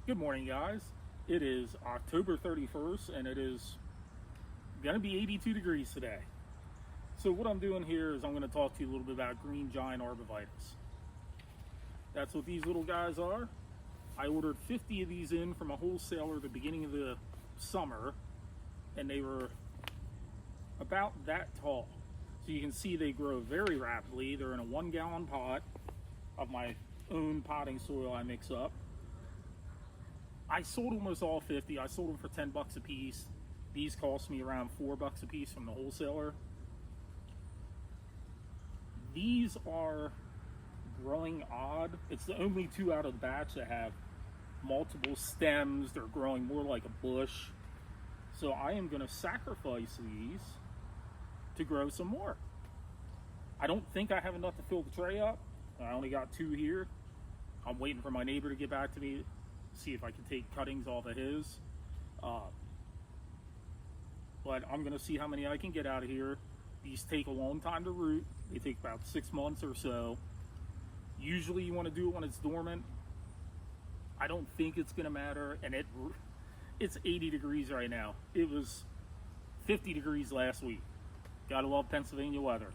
Good morning, guys. It is October 31st and it is going to be 82 degrees today. So what I'm doing here is I'm going to talk to you a little bit about green giant arborvitaes. That's what these little guys are. I ordered 50 of these in from a wholesaler at the beginning of the summer, and they were about that tall. So you can see they grow very rapidly. They're in a 1-gallon pot of my own potting soil I mix up. I sold almost all 50. I sold them for 10 bucks a piece. These cost me around 4 bucks a piece from the wholesaler. These are growing odd. It's the only two out of the batch that have multiple stems. They're growing more like a bush. So I am going to sacrifice these to grow some more. I don't think I have enough to fill the tray up. I only got 2 here. I'm waiting for my neighbor to get back to me, see if I can take cuttings off of his. But I'm going to see how many I can get out of here. These take a long time to root. They take about 6 months or so. Usually you want to do it when it's dormant. I don't think it's going to matter. And it's 80 degrees right now. It was 50 degrees last week. Gotta love Pennsylvania weather.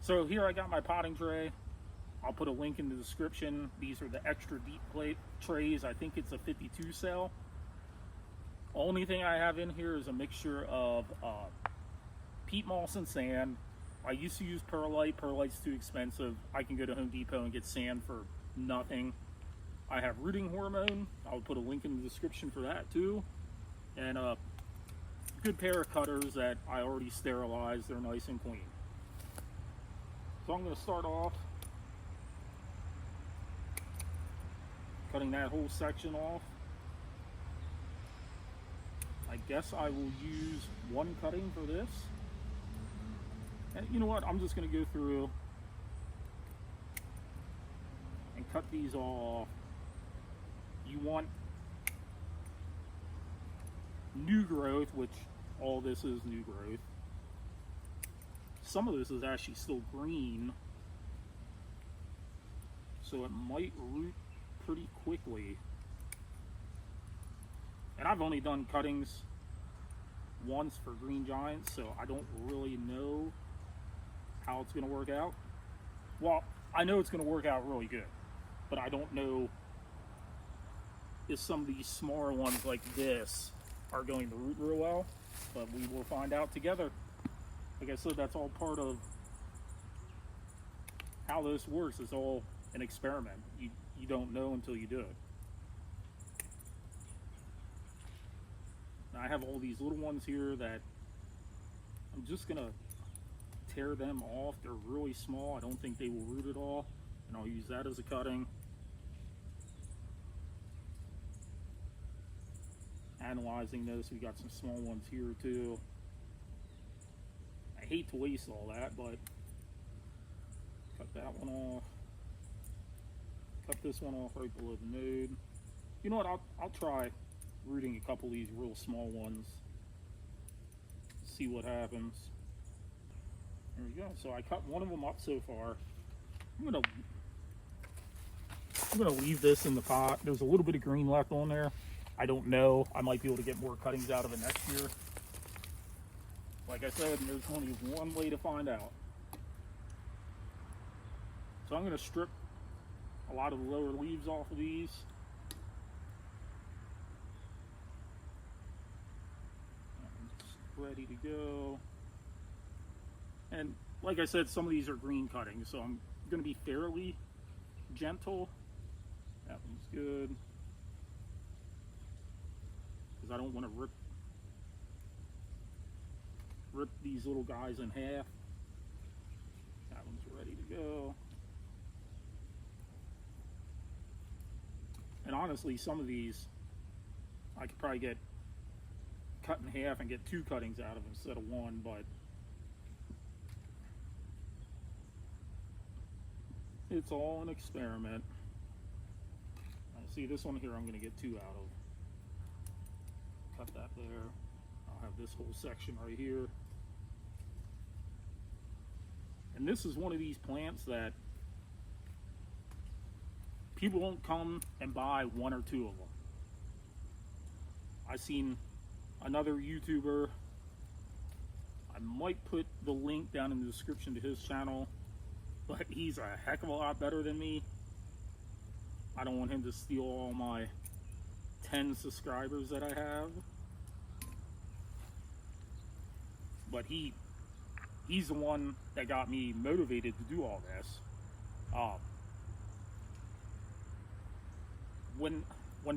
So here I got my potting tray. I'll put a link in the description. These are the extra deep plate trays. I think it's a 52 cell. Only thing I have in here is a mixture of peat moss and sand. I used to use perlite. Perlite's too expensive. I can go to Home Depot and get sand for nothing. I have rooting hormone. I'll put a link in the description for that too. And a good pair of cutters that I already sterilized. They're nice and clean. So I'm going to start off cutting that whole section off. I guess I will use 1 cutting for this. And you know what? I'm just going to go through and cut these all off. You want new growth, which all this is new growth. Some of this is actually still green, so it might root pretty quickly. And I've only done cuttings once for green giants, so I don't really know how it's going to work out. Well, I know it's going to work out really good, but I don't know if some of these smaller ones like this are going to root real well, but we will find out together. Like I said, that's all part of how this works. It's all an experiment. You don't know until you do it. Now I have all these little ones here that I'm just gonna tear them off. They're really small. I don't think they will root at all, and I'll use that as a cutting. Analyzing this, we got some small ones here too. I hate to waste all that, but cut that one off. Cut this one off right below the node. You know what? I'll try rooting a couple of these real small ones. See what happens. There we go. So I cut one of them up so far. I'm gonna leave this in the pot. There's a little bit of green left on there. I don't know. I might be able to get more cuttings out of it next year. Like I said, there's only one way to find out. So I'm going to strip a lot of the lower leaves off of these. Ready to go. And like I said, some of these are green cuttings, so I'm going to be fairly gentle. That one's good, because I don't want to rip these little guys in half. That one's ready to go. And honestly, some of these I could probably get cut in half and get 2 cuttings out of them instead of 1, but it's all an experiment. See, this one here I'm going to get 2 out of. Cut that there. I'll have this whole section right here. And this is one of these plants that people won't come and buy 1 or 2 of them. I seen another YouTuber. I might put the link down in the description to his channel, but he's a heck of a lot better than me. I don't want him to steal all my 10 subscribers that I have. But he's the one that got me motivated to do all this. When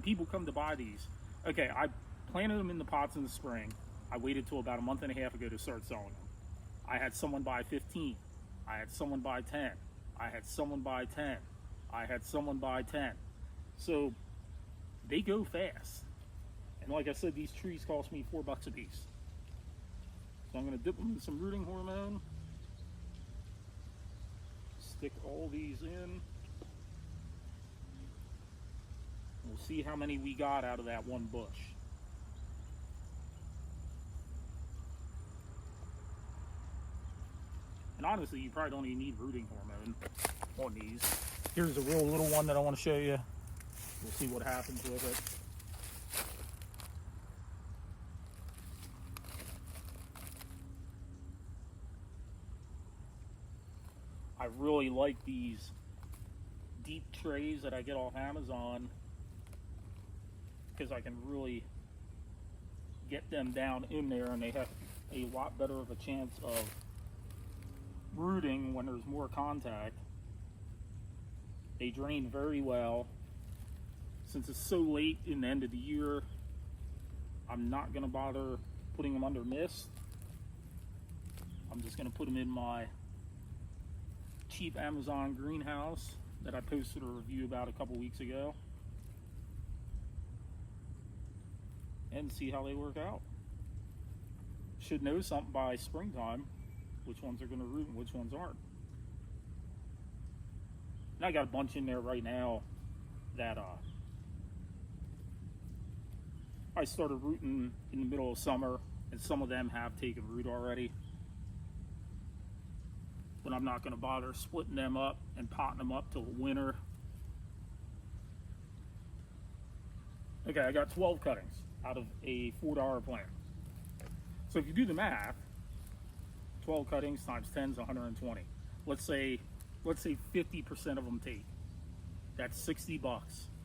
people come to buy these, okay, I planted them in the pots in the spring. I waited till about a month and a half ago to start selling them. I had someone buy 15. I had someone buy 10. I had someone buy 10. I had someone buy 10. So they go fast. And like I said, these trees cost me $4 a piece. So I'm going to dip them in some rooting hormone. Stick all these in. We'll see how many we got out of that one bush. And honestly, you probably don't even need rooting hormone on these. Here's a real little one that I want to show you. We'll see what happens with it. I really like these deep trays that I get off Amazon because I can really get them down in there, and they have a lot better of a chance of rooting when there's more contact. They drain very well. Since it's so late in the end of the year, I'm not going to bother putting them under mist. I'm just going to put them in my cheap Amazon greenhouse that I posted a review about a couple weeks ago, and see how they work out. Should know something by springtime, which ones are going to root and which ones aren't. And I got a bunch in there right now that I started rooting in the middle of summer, and some of them have taken root already. But I'm not going to bother splitting them up and potting them up till winter. Okay, I got 12 cuttings out of a $4 plant. So if you do the math, 12 cuttings times 10 is 120. Let's say 50% of them take. That's $60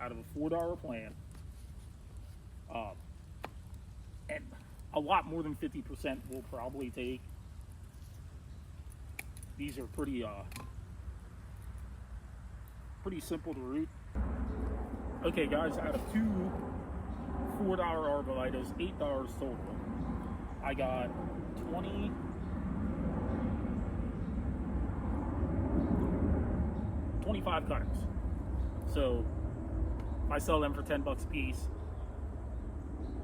out of a $4 plant. And a lot more than 50% will probably take. These are pretty simple to root. Okay guys, out of two $4 arborvitaes, $8 total, I got 25 cuttings. So if I sell them for $10 a piece,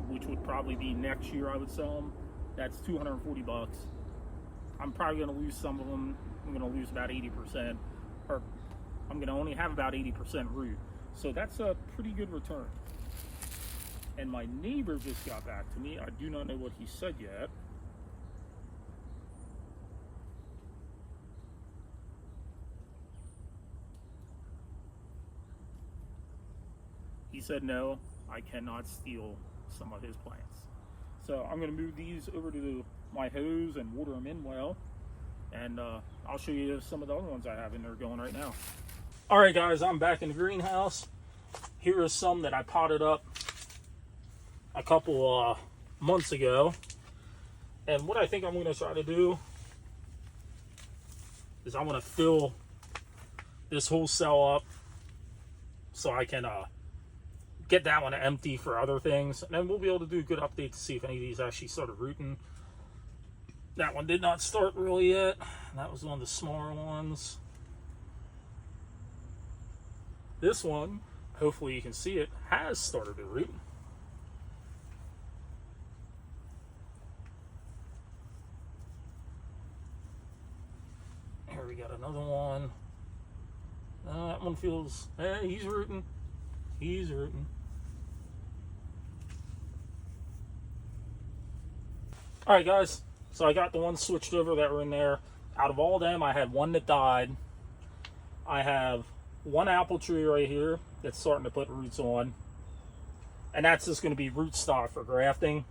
which would probably be next year I would sell them, that's $240. I'm probably going to lose some of them. I'm going to lose about 80%, or I'm going to only have about 80% root. So that's a pretty good return. And my neighbor just got back to me. I do not know what he said yet. He said, no, I cannot steal some of his plants. So I'm going to move these over to my hose and water them in well. And I'll show you some of the other ones I have in there going right now. All right, guys, I'm back in the greenhouse. Here are some that I potted up a couple months ago. And what I think I'm going to try to do is I'm going to fill this whole cell up so I can get that one empty for other things. And then we'll be able to do a good update to see if any of these actually started rooting. That one did not start really yet. That was one of the smaller ones. This one, hopefully you can see it, has started to root. Here we got another one. That one feels, he's rooting. He's rooting. All right, guys. So I got the ones switched over that were in there. Out of all of them, I had one that died. I have one apple tree right here that's starting to put roots on. And that's just going to be rootstock for grafting.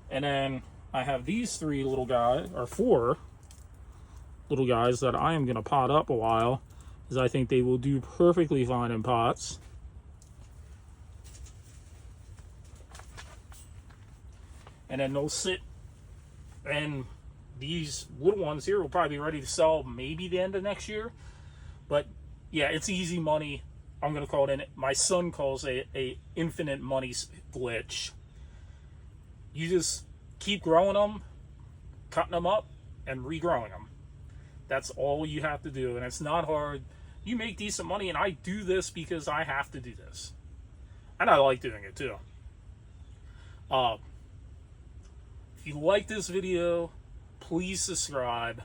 And then I have these 3 little guys, or 4 little guys that I am going to pot up a while, because I think they will do perfectly fine in pots. And then they'll sit, and these little ones here will probably be ready to sell maybe the end of next year. But yeah, it's easy money. I'm going to call it, my son calls it a infinite money glitch. You just keep growing them, cutting them up, and regrowing them. That's all you have to do, and it's not hard. You make decent money, and I do this because I have to do this. And I like doing it too. If you like this video, please subscribe.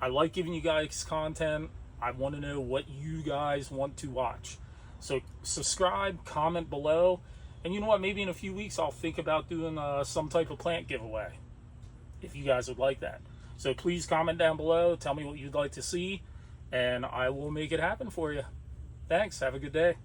I like giving you guys content. I want to know what you guys want to watch. So subscribe, comment below, and you know what? Maybe in a few weeks I'll think about doing some type of plant giveaway, if you guys would like that. So please comment down below, tell me what you'd like to see, and I will make it happen for you. Thanks. Have a good day.